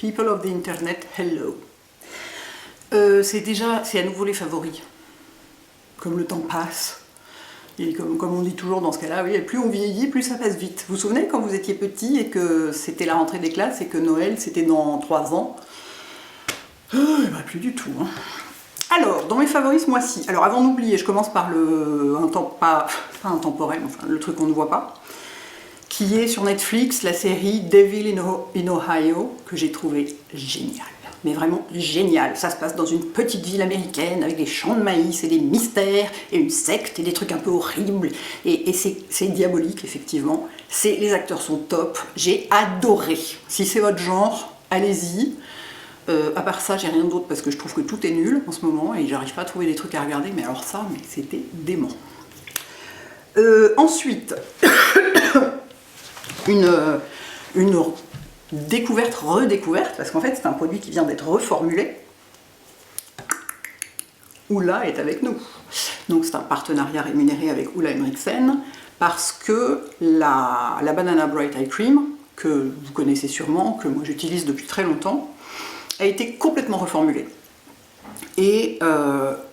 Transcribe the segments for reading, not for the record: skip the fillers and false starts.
People of the Internet, hello. C'est à nouveau les favoris. Comme le temps passe, et comme on dit toujours dans ce cas-là, oui, plus on vieillit, plus ça passe vite. Vous vous souvenez quand vous étiez petit et que c'était la rentrée des classes et que Noël c'était dans 3 ans? Plus du tout. Hein. Alors, dans mes favoris ce mois-ci, alors avant d'oublier, je commence par pas intemporel, enfin le truc qu'on ne voit pas, qui est sur Netflix, la série Devil in Ohio, que j'ai trouvé géniale. Mais vraiment génial. Ça se passe dans une petite ville américaine avec des champs de maïs et des mystères et une secte et des trucs un peu horribles. Et c'est diabolique, effectivement. Les acteurs sont top. J'ai adoré. Si c'est votre genre, allez-y. À part ça, j'ai rien d'autre parce que je trouve que tout est nul en ce moment et j'arrive pas à trouver des trucs à regarder. Mais alors ça, c'était dément. Ensuite, une découverte, redécouverte, parce qu'en fait c'est un produit qui vient d'être reformulé. Oula est avec nous. Donc c'est un partenariat rémunéré avec Ulla Henriksen, parce que la Banana Bright Eye Cream, que vous connaissez sûrement, que moi j'utilise depuis très longtemps, a été complètement reformulée. Et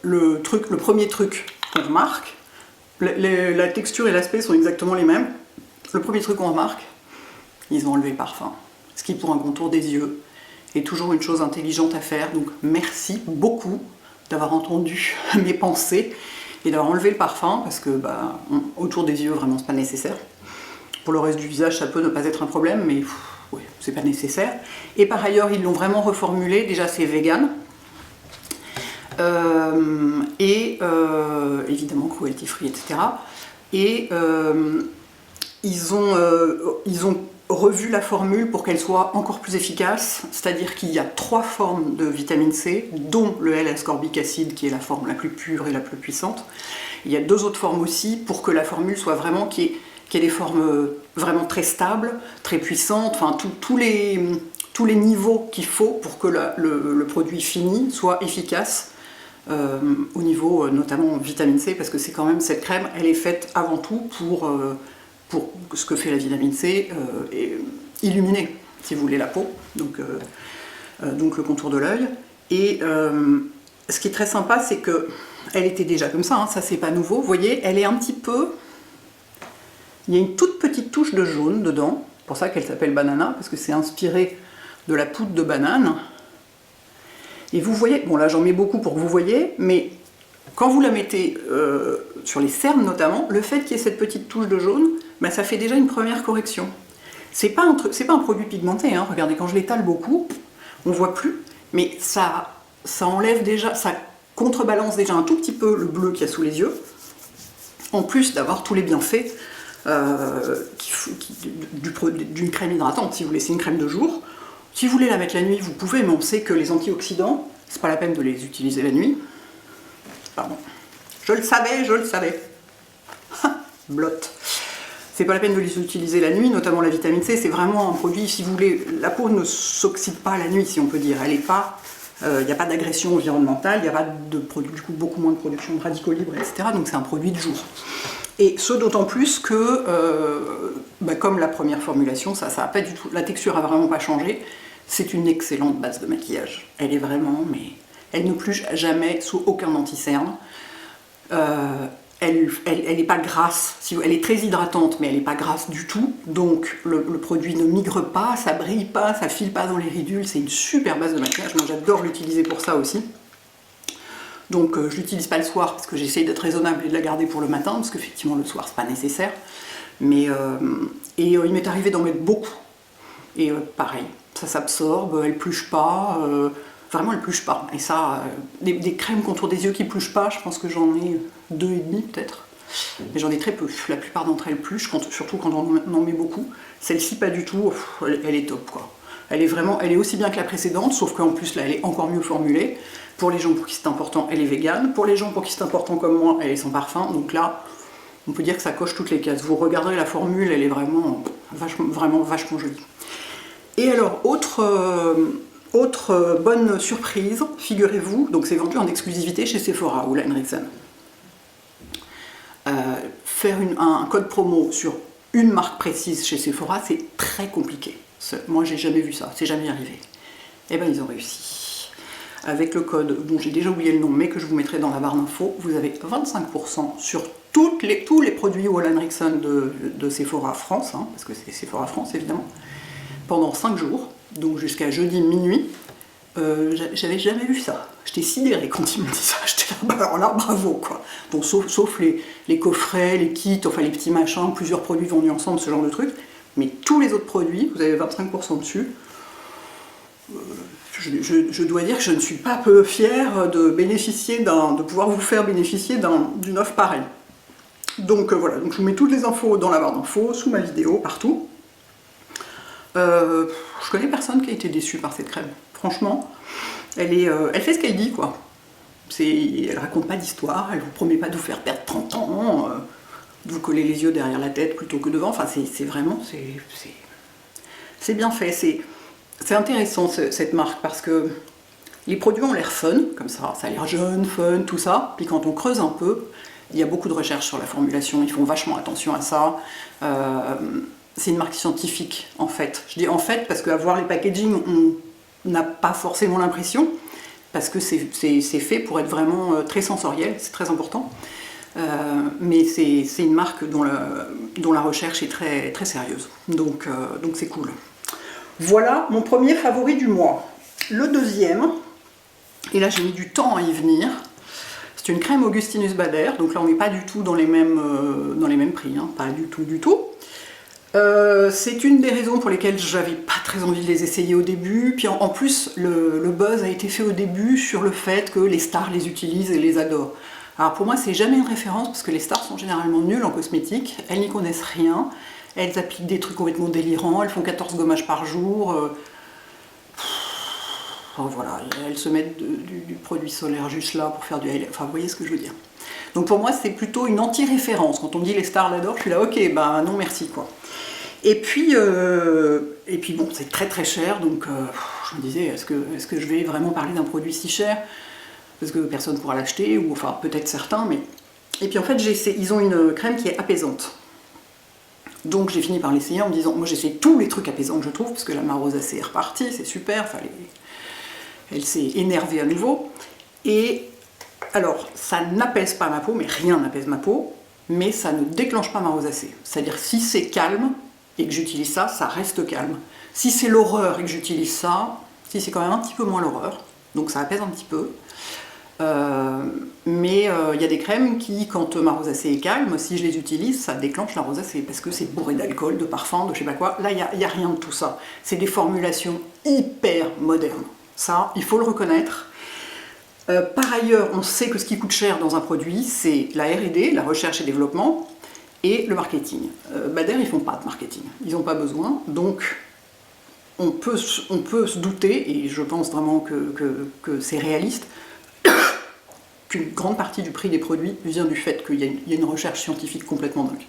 le premier truc qu'on remarque, la texture et l'aspect sont exactement les mêmes. Le premier truc qu'on remarque, ils ont enlevé le parfum. Ce qui, pour un contour des yeux, est toujours une chose intelligente à faire. Donc merci beaucoup d'avoir entendu mes pensées et d'avoir enlevé le parfum, parce que autour des yeux, vraiment, c'est pas nécessaire. Pour le reste du visage, ça peut ne pas être un problème, mais ouais, c'est pas nécessaire. Et par ailleurs, ils l'ont vraiment reformulé. Déjà, c'est vegan. Évidemment, cruelty free, etc. Et ils ont revu la formule pour qu'elle soit encore plus efficace, c'est-à-dire qu'il y a 3 formes de vitamine C, dont le L-ascorbic acide qui est la forme la plus pure et la plus puissante. Il y a 2 autres formes aussi pour que la formule soit vraiment qu'il y ait des formes vraiment très stables, très puissantes, enfin tous les niveaux qu'il faut pour que le produit fini soit efficace au niveau notamment vitamine C, parce que c'est quand même cette crème, elle est faite avant tout pour ce que fait la vitamine C, illuminer, si vous voulez, la peau, donc le contour de l'œil. Et ce qui est très sympa, c'est que elle était déjà comme ça, hein, ça c'est pas nouveau. Vous voyez, elle est un petit peu... Il y a une toute petite touche de jaune dedans, c'est pour ça qu'elle s'appelle Banana, parce que c'est inspiré de la poudre de banane. Et vous voyez, bon là j'en mets beaucoup pour que vous voyez, mais quand vous la mettez sur les cernes notamment, le fait qu'il y ait cette petite touche de jaune, ça fait déjà une première correction. C'est pas un produit pigmenté, hein. Regardez, quand je l'étale beaucoup, on voit plus, mais ça enlève déjà, ça contrebalance déjà un tout petit peu le bleu qu'il y a sous les yeux, en plus d'avoir tous les bienfaits d'une crème hydratante, si vous voulez. C'est une crème de jour. Si vous voulez la mettre la nuit, vous pouvez, mais on sait que les antioxydants, c'est pas la peine de les utiliser la nuit. Pardon. Je le savais. Blotte. C'est pas la peine de les utiliser la nuit, notamment la vitamine C. C'est vraiment un produit, si vous voulez, la peau ne s'oxyde pas la nuit, si on peut dire. Elle est pas, il n'y a pas d'agression environnementale, il n'y a pas de produit, du coup beaucoup moins de production de radicaux libres, etc. Donc c'est un produit de jour. Et ce d'autant plus que, comme la première formulation, ça a pas du tout, la texture a vraiment pas changé. C'est une excellente base de maquillage. Elle est vraiment, mais elle ne pluche jamais sous aucun anti-cerne. Elle n'est pas grasse, elle est très hydratante, mais elle n'est pas grasse du tout, donc le produit ne migre pas, ça brille pas, ça file pas dans les ridules, c'est une super base de maquillage, moi j'adore l'utiliser pour ça aussi. Donc je l'utilise pas le soir, parce que j'essaye d'être raisonnable et de la garder pour le matin, parce qu'effectivement le soir c'est pas nécessaire, mais il m'est arrivé d'en mettre beaucoup, et pareil, ça s'absorbe, elle pluche pas, vraiment elle pluche pas, et ça, des crèmes contour des yeux qui pluchent pas, je pense que j'en ai 2,5 peut-être, mais j'en ai très peu, la plupart d'entre elles pluchent, surtout quand on en met beaucoup. Celle-ci pas du tout, elle est top quoi. Elle est aussi bien que la précédente, sauf qu'en plus là elle est encore mieux formulée. Pour les gens pour qui c'est important, elle est végane, pour les gens pour qui c'est important comme moi, elle est sans parfum, donc là, on peut dire que ça coche toutes les cases. Vous regarderez la formule, elle est vraiment vachement jolie. Et alors, autre bonne surprise, figurez-vous, donc c'est vendu en exclusivité chez Sephora, Ulla Henriksen. Faire un code promo sur une marque précise chez Sephora, c'est très compliqué. Moi, j'ai jamais vu ça, c'est jamais arrivé. Eh bien, ils ont réussi. Avec le code dont j'ai déjà oublié le nom, mais que je vous mettrai dans la barre d'infos, vous avez 25% sur tous les produits Wall Henriksen de Sephora France, hein, parce que c'est Sephora France évidemment, pendant 5 jours, donc jusqu'à jeudi minuit. J'avais jamais vu ça. J'étais sidérée quand ils m'ont dit ça. J'étais là, bah alors là, bravo quoi. Bon, sauf les coffrets, les kits, enfin les petits machins, plusieurs produits vendus ensemble, ce genre de trucs. Mais tous les autres produits, vous avez 25% dessus. Je dois dire que je ne suis pas peu fière de bénéficier de pouvoir vous faire bénéficier d'une offre pareille. Donc voilà, donc je vous mets toutes les infos dans la barre d'infos, sous ma vidéo, partout. Je connais personne qui a été déçu par cette crème. Franchement, elle fait ce qu'elle dit, quoi. Elle raconte pas d'histoire, elle vous promet pas de vous faire perdre 30 ans, de vous coller les yeux derrière la tête plutôt que devant. Enfin, c'est vraiment, c'est bien fait. C'est intéressant cette marque parce que les produits ont l'air fun, comme ça a l'air jeune, fun, tout ça. Puis quand on creuse un peu, il y a beaucoup de recherches sur la formulation, ils font vachement attention à ça. C'est une marque scientifique en fait. Je dis en fait parce qu'à voir les packaging, on n'a pas forcément l'impression, parce que c'est fait pour être vraiment très sensoriel, c'est très important. Mais c'est une marque dont la recherche est très, très sérieuse. Donc c'est cool. Voilà mon premier favori du mois. Le deuxième, et là j'ai mis du temps à y venir, c'est une crème Augustinus Bader. Donc là on n'est pas du tout dans les mêmes prix, hein, pas du tout du tout. C'est une des raisons pour lesquelles j'avais pas très envie de les essayer au début. Puis en plus, le buzz a été fait au début sur le fait que les stars les utilisent et les adorent. Alors pour moi, c'est jamais une référence parce que les stars sont généralement nulles en cosmétique. Elles n'y connaissent rien. Elles appliquent des trucs complètement délirants. Elles font 14 gommages par jour. Voilà, elles se mettent du produit solaire juste là pour faire du highlight. Enfin, vous voyez ce que je veux dire. Donc pour moi, c'est plutôt une anti-référence. Quand on me dit les stars l'adorent, je suis là, ok, bah non merci quoi. Et puis bon, c'est très très cher, donc je me disais, est-ce que je vais vraiment parler d'un produit si cher? Parce que personne ne pourra l'acheter, ou enfin peut-être certains, mais... Et puis en fait, ils ont une crème qui est apaisante. Donc j'ai fini par l'essayer en me disant, moi j'essaie tous les trucs apaisants que je trouve, parce que la rosacée est repartie, c'est super, elle s'est énervée à nouveau. Et alors, ça n'apaise pas ma peau, mais rien n'apaise ma peau, mais ça ne déclenche pas ma rosacée. C'est-à-dire, si c'est calme, et que j'utilise ça, ça reste calme. Si c'est l'horreur et que j'utilise ça, si c'est quand même un petit peu moins l'horreur, donc ça apaise un petit peu. Mais il y a des crèmes qui, quand ma rosacée est calme, si je les utilise, ça déclenche la rosacée, parce que c'est bourré d'alcool, de parfum, de je sais pas quoi. Là, il n'y a rien de tout ça. C'est des formulations hyper modernes. Ça, il faut le reconnaître. Par ailleurs, on sait que ce qui coûte cher dans un produit, c'est la R&D, la recherche et développement, et le marketing. Bader, ils font pas de marketing, ils n'ont pas besoin, donc on peut se douter, et je pense vraiment que c'est réaliste, qu'une grande partie du prix des produits vient du fait qu'il y a une recherche scientifique complètement dingue.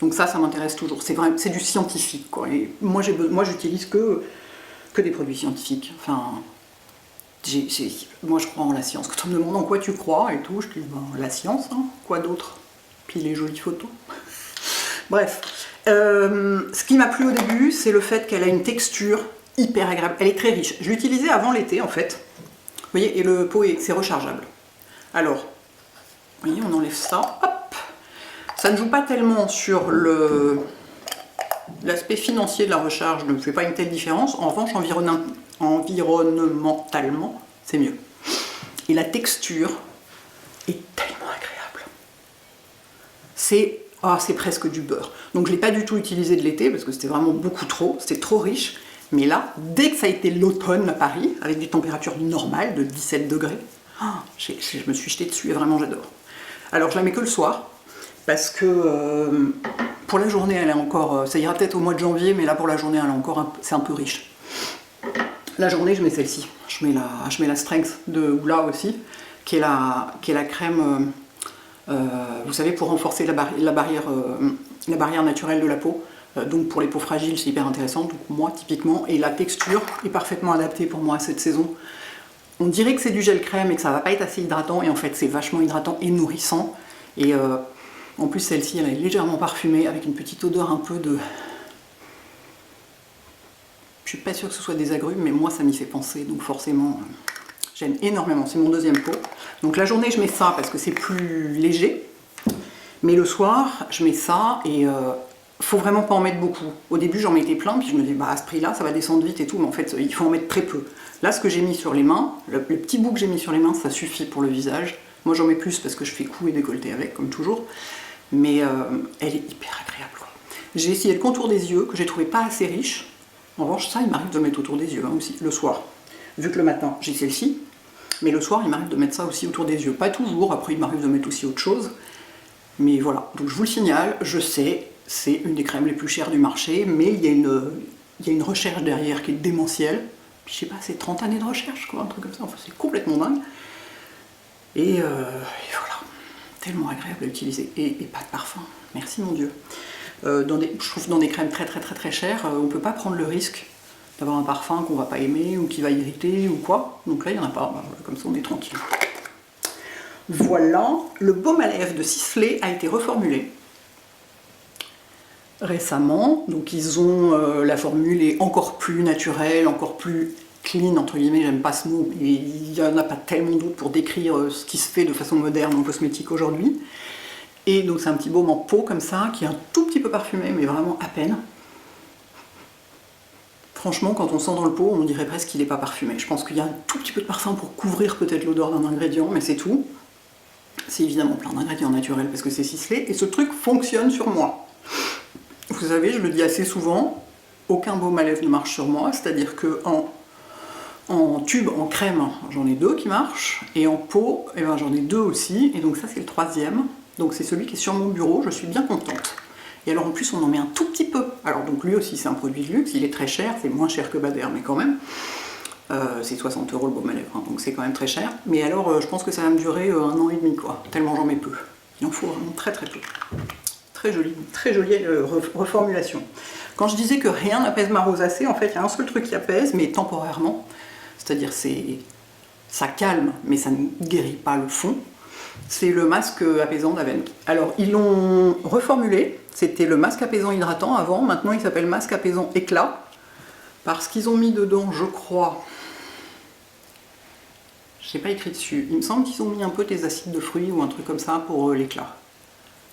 Donc ça m'intéresse toujours, c'est du scientifique, quoi. Et moi j'utilise que des produits scientifiques, enfin... moi je crois en la science. Quand on me demande en quoi tu crois et tout, je dis ben, la science, hein, quoi d'autre? Puis les jolies photos. Bref, ce qui m'a plu au début, c'est le fait qu'elle a une texture hyper agréable. Elle est très riche. Je l'utilisais avant l'été en fait. Vous voyez, et le pot c'est rechargeable. Alors, vous voyez, on enlève ça. Hop. Ça ne joue pas tellement sur l'aspect financier de la recharge, ne fait pas une telle différence. En revanche, environnementalement, c'est mieux. Et la texture est tellement agréable. C'est presque du beurre. Donc je ne l'ai pas du tout utilisé de l'été parce que c'était vraiment beaucoup trop, c'était trop riche. Mais là, dès que ça a été l'automne à Paris, avec des températures normales de 17 degrés, je me suis jetée dessus et vraiment j'adore. Alors je la mets que le soir parce que pour la journée elle est encore, ça ira peut-être au mois de janvier, mais là pour la journée elle est encore, c'est un peu riche. La journée je mets celle-ci, je mets la Strength de Oula aussi, qui est la crème, vous savez, pour renforcer la barrière naturelle de la peau. Donc pour les peaux fragiles c'est hyper intéressant, donc moi typiquement, et la texture est parfaitement adaptée pour moi à cette saison. On dirait que c'est du gel crème et que ça va pas être assez hydratant, et en fait c'est vachement hydratant et nourrissant. Et en plus celle-ci elle est légèrement parfumée avec une petite odeur un peu de... Je suis pas sûre que ce soit des agrumes, mais moi ça m'y fait penser, donc forcément j'aime énormément. C'est mon deuxième pot. Donc la journée je mets ça parce que c'est plus léger, mais le soir je mets ça et faut vraiment pas en mettre beaucoup. Au début j'en mettais plein, puis je me dis bah à ce prix-là ça va descendre vite et tout, mais en fait il faut en mettre très peu. Là ce que j'ai mis sur les mains, le petit bout que j'ai mis sur les mains, ça suffit pour le visage. Moi j'en mets plus parce que je fais cou et décolleté avec, comme toujours, mais elle est hyper agréable. J'ai essayé le contour des yeux, que j'ai trouvé pas assez riche. En revanche, ça, il m'arrive de mettre autour des yeux aussi, le soir. Vu que le matin, j'ai celle-ci, mais le soir, il m'arrive de mettre ça aussi autour des yeux. Pas toujours, après il m'arrive de mettre aussi autre chose. Mais voilà, donc je vous le signale, je sais, c'est une des crèmes les plus chères du marché, mais il y a une recherche derrière qui est démentielle. Puis je sais pas, c'est 30 années de recherche, quoi, un truc comme ça, enfin c'est complètement dingue. Et voilà, tellement agréable à utiliser. Et pas de parfum, merci mon Dieu. Je trouve que dans des crèmes très chères, on ne peut pas prendre le risque d'avoir un parfum qu'on va pas aimer ou qui va irriter ou quoi. Donc là, il n'y en a pas, comme ça on est tranquille. Voilà, le baume à lèvres de Sisley a été reformulé récemment. Donc ils ont, la formule est encore plus naturelle, encore plus clean, entre guillemets, j'aime pas ce mot, mais il n'y en a pas tellement d'autres pour décrire ce qui se fait de façon moderne en cosmétique aujourd'hui. Et donc c'est un petit baume en peau comme ça, qui est un tout petit peu parfumé, mais vraiment à peine. Franchement, quand on sent dans le pot, on dirait presque qu'il n'est pas parfumé. Je pense qu'il y a un tout petit peu de parfum pour couvrir peut-être l'odeur d'un ingrédient, mais c'est tout. C'est évidemment plein d'ingrédients naturels parce que c'est Sisley, et ce truc fonctionne sur moi. Vous savez, je le dis assez souvent, aucun baume à lèvres ne marche sur moi, c'est-à-dire que en tube, en crème, j'en ai 2 qui marchent, et en pot, eh ben, j'en ai 2 aussi, et donc ça c'est le 3e. Donc c'est celui qui est sur mon bureau, je suis bien contente. Et alors en plus on en met un tout petit peu. Alors donc lui aussi c'est un produit de luxe, il est très cher, c'est moins cher que Bader mais quand même. C'est 60 € le baume à lèvres, hein, donc c'est quand même très cher. Mais alors je pense que ça va me durer 1 an et demi quoi, tellement j'en mets peu. Il en faut vraiment très peu. Très jolie reformulation. Quand je disais que rien n'apaise ma rosacée, en fait il y a un seul truc qui apaise, mais temporairement. C'est-à-dire ça calme, mais ça ne guérit pas le fond. C'est le masque apaisant d'Aven. Alors ils l'ont reformulé, c'était le masque apaisant hydratant avant, maintenant il s'appelle masque apaisant éclat, parce qu'ils ont mis dedans, je crois, je sais pas écrit dessus, il me semble qu'ils ont mis un peu des acides de fruits ou un truc comme ça pour l'éclat.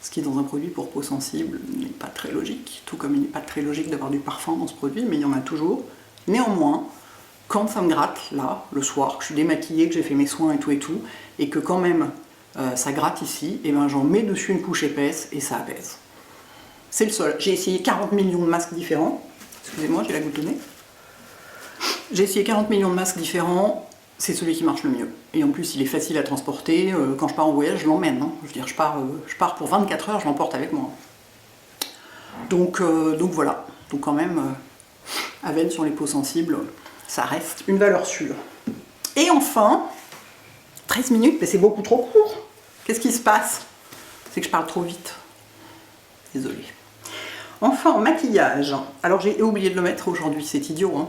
Ce qui dans un produit pour peau sensible n'est pas très logique, tout comme il n'est pas très logique d'avoir du parfum dans ce produit, mais il y en a toujours. Néanmoins, quand ça me gratte, là, le soir, que je suis démaquillée, que j'ai fait mes soins et tout, et que quand même ça gratte ici, et ben j'en mets dessus une couche épaisse et ça apaise. C'est le seul. J'ai essayé 40 millions de masques différents. Excusez-moi, j'ai la goutte de nez. J'ai essayé 40 millions de masques différents, c'est celui qui marche le mieux. Et en plus, il est facile à transporter. Quand je pars en voyage, je l'emmène. Hein. Je veux dire, je pars pour 24 heures, je l'emporte avec moi. Donc voilà. Donc quand même, Aven sur les peaux sensibles, ça reste une valeur sûre. Et enfin, 13 minutes, mais c'est beaucoup trop court. Qu'est-ce qui se passe? C'est que je parle trop vite. Désolée. Enfin, en maquillage. Alors j'ai oublié de le mettre aujourd'hui, c'est idiot. Hein.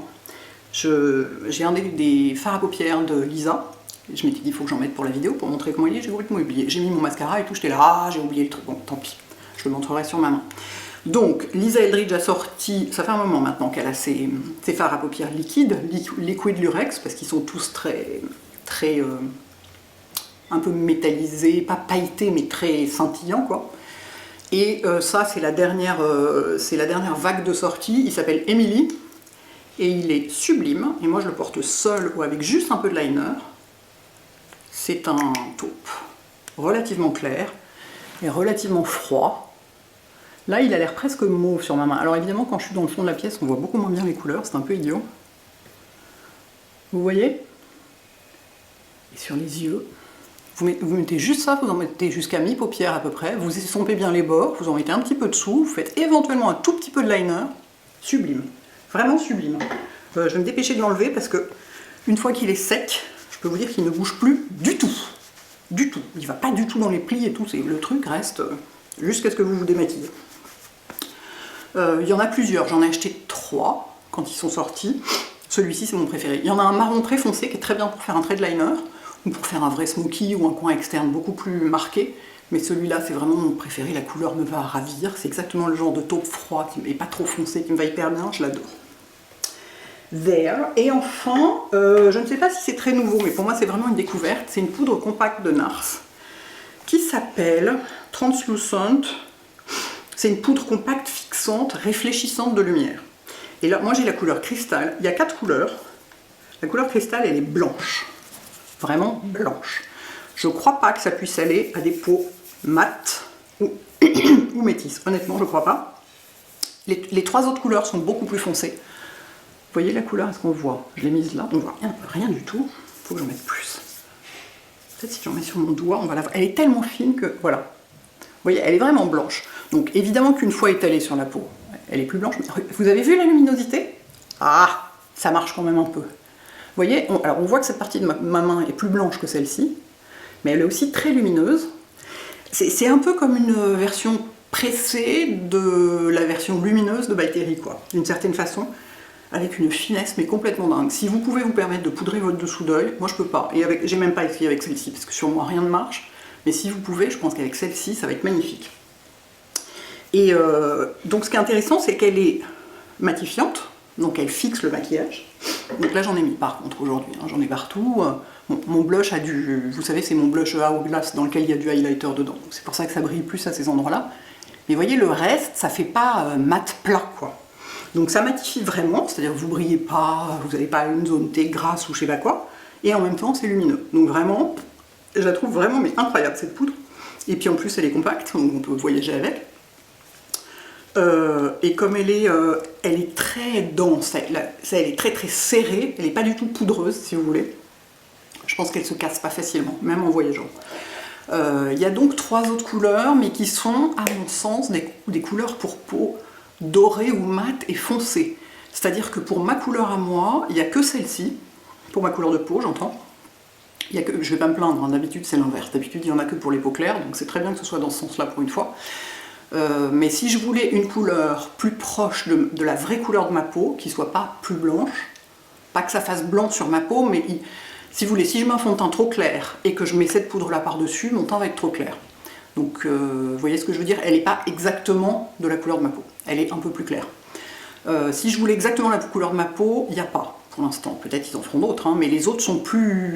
J'ai un des fards à paupières de Lisa. Je m'étais dit, il faut que j'en mette pour la vidéo, pour montrer comment il est. J'ai complètement oublié. J'ai mis mon mascara et tout, j'étais là, ah, j'ai oublié le truc. Bon, tant pis, je le montrerai sur ma main. Donc, Lisa Eldridge a sorti, ça fait un moment maintenant qu'elle a ses fards à paupières liquides, Liquid Lurex, parce qu'ils sont tous très un peu métallisés, pas pailletés, mais très scintillants, quoi. Et ça, c'est la dernière vague de sortie. Il s'appelle Emily, et il est sublime. Et moi, je le porte seul ou avec juste un peu de liner. C'est un taupe relativement clair et relativement froid. Là, il a l'air presque mauve sur ma main. Alors évidemment, quand je suis dans le fond de la pièce, on voit beaucoup moins bien les couleurs, c'est un peu idiot. Vous voyez? Et sur les yeux, vous mettez juste ça, vous en mettez jusqu'à mi-paupière à peu près, vous estompez bien les bords, vous en mettez un petit peu dessous, vous faites éventuellement un tout petit peu de liner. Sublime. Vraiment sublime. Je vais me dépêcher de l'enlever parce que une fois qu'il est sec, je peux vous dire qu'il ne bouge plus du tout. Du tout. Il ne va pas du tout dans les plis et tout. Le truc reste jusqu'à ce que vous vous démaquillez. Il y en a plusieurs. J'en ai acheté 3 quand ils sont sortis. Celui-ci, c'est mon préféré. Il y en a un marron très foncé qui est très bien pour faire un trait de liner ou pour faire un vrai smoky ou un coin externe beaucoup plus marqué. Mais celui-là, c'est vraiment mon préféré. La couleur me va ravir. C'est exactement le genre de taupe froid qui n'est pas trop foncé, qui me va hyper bien. Je l'adore. There. Et enfin, je ne sais pas si c'est très nouveau, mais pour moi c'est vraiment une découverte, c'est une poudre compacte de NARS qui s'appelle Translucent. C'est une poudre compacte fixante, réfléchissante de lumière. Et là, moi j'ai la couleur cristal. Il y a 4 couleurs. La couleur cristal, elle est blanche. Vraiment blanche. Je ne crois pas que ça puisse aller à des peaux mates ou, ou métisses. Honnêtement, je ne crois pas. Les 3 autres couleurs sont beaucoup plus foncées. Vous voyez la couleur, est-ce qu'on voit? Je l'ai mise là, on ne voit rien du tout. Il faut que j'en mette plus. Peut-être si j'en mets sur mon doigt, on va la voir. Elle est tellement fine que, voilà. Vous voyez, elle est vraiment blanche. Donc évidemment qu'une fois étalée sur la peau, elle est plus blanche. Vous avez vu la luminosité? Ah, ça marche quand même un peu. Vous voyez, alors on voit que cette partie de ma main est plus blanche que celle-ci, mais elle est aussi très lumineuse. C'est un peu comme une version pressée de la version lumineuse de By Terry, quoi, d'une certaine façon, avec une finesse mais complètement dingue. Si vous pouvez vous permettre de poudrer votre dessous d'œil, moi je peux pas, et j'ai même pas essayé avec celle-ci, parce que sur moi rien ne marche, mais si vous pouvez, je pense qu'avec celle-ci, ça va être magnifique. Et donc ce qui est intéressant, c'est qu'elle est matifiante, donc elle fixe le maquillage. Donc là j'en ai mis par contre aujourd'hui, hein, j'en ai partout. Mon blush a du, vous savez, c'est mon blush Hourglass dans lequel il y a du highlighter dedans, c'est pour ça que ça brille plus à ces endroits-là. Mais vous voyez, le reste, ça fait pas mat plat, quoi. Donc ça matifie vraiment, c'est-à-dire que vous brillez pas, vous n'avez pas une zone T grasse ou je sais pas quoi, et en même temps c'est lumineux. Donc vraiment, je la trouve vraiment mais incroyable cette poudre. Et puis en plus elle est compacte, donc on peut voyager avec. Et comme elle est très dense, elle est très très serrée, elle n'est pas du tout poudreuse si vous voulez. Je pense qu'elle se casse pas facilement, même en voyageant. Il y a donc 3 autres couleurs, mais qui sont, à mon sens, des couleurs pour peau dorée ou mate et foncée. C'est-à-dire que pour ma couleur à moi, il n'y a que celle-ci, pour ma couleur de peau, j'entends. Je ne vais pas me plaindre, hein, d'habitude c'est l'inverse. D'habitude il n'y en a que pour les peaux claires, donc c'est très bien que ce soit dans ce sens-là pour une fois. Mais si je voulais une couleur plus proche de la vraie couleur de ma peau, qui soit pas plus blanche, pas que ça fasse blanc sur ma peau, mais si vous voulez, si je mets un fond de teint trop clair et que je mets cette poudre là par-dessus, mon teint va être trop clair. Donc vous voyez ce que je veux dire, elle n'est pas exactement de la couleur de ma peau, elle est un peu plus claire. Si je voulais exactement la couleur de ma peau, il n'y a pas pour l'instant, peut-être ils en feront d'autres, hein, mais les autres sont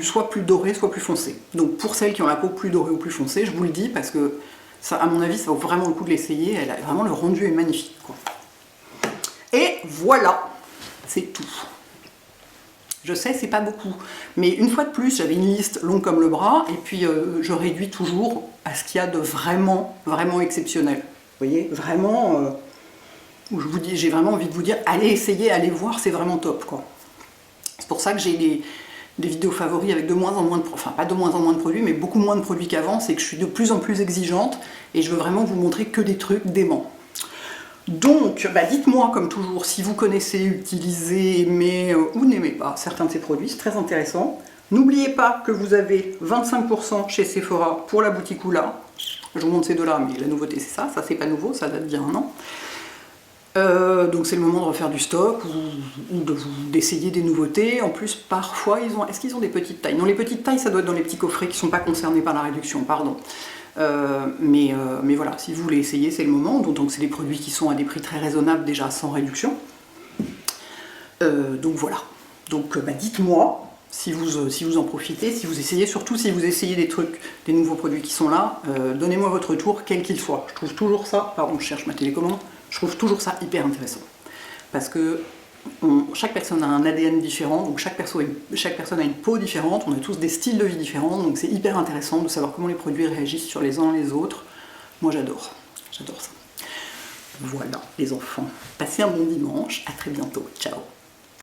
soit plus dorés, soit plus foncés. Donc pour celles qui ont la peau plus dorée ou plus foncée, je vous le dis parce que ça, à mon avis, ça vaut vraiment le coup de l'essayer. Vraiment, le rendu est magnifique, quoi. Et voilà, c'est tout. Je sais, c'est pas beaucoup. Mais une fois de plus, j'avais une liste longue comme le bras, et puis je réduis toujours à ce qu'il y a de vraiment, vraiment exceptionnel. Vous voyez, vraiment, où je vous dis, j'ai vraiment envie de vous dire, allez essayer, allez voir, c'est vraiment top, quoi. C'est pour ça que j'ai des vidéos favoris avec de moins en moins de produits, enfin pas de moins en moins de produits, mais beaucoup moins de produits qu'avant, c'est que je suis de plus en plus exigeante et je veux vraiment vous montrer que des trucs déments. Donc, dites-moi comme toujours si vous connaissez, utilisez, aimez ou n'aimez pas certains de ces produits, c'est très intéressant. N'oubliez pas que vous avez 25% chez Sephora pour la boutique Oula. Je vous montre ces deux-là, mais la nouveauté c'est ça c'est pas nouveau, ça date d'il y a un an. Donc c'est le moment de refaire du stock ou d'essayer des nouveautés. En plus, parfois, est-ce qu'ils ont des petites tailles? Non, les petites tailles, ça doit être dans les petits coffrets qui ne sont pas concernés par la réduction, pardon. Mais voilà, si vous voulez essayer, c'est le moment. Donc c'est des produits qui sont à des prix très raisonnables, déjà sans réduction. Donc voilà. Donc dites-moi si vous en profitez, si vous essayez, surtout si vous essayez des nouveaux produits qui sont là, donnez-moi votre retour, quel qu'il soit. Je trouve toujours ça, pardon, je cherche ma télécommande. Je trouve toujours ça hyper intéressant, parce que chaque personne a un ADN différent, donc chaque personne a une peau différente, on a tous des styles de vie différents, donc c'est hyper intéressant de savoir comment les produits réagissent sur les uns les autres. Moi j'adore ça. Voilà les enfants, passez un bon dimanche, à très bientôt, ciao.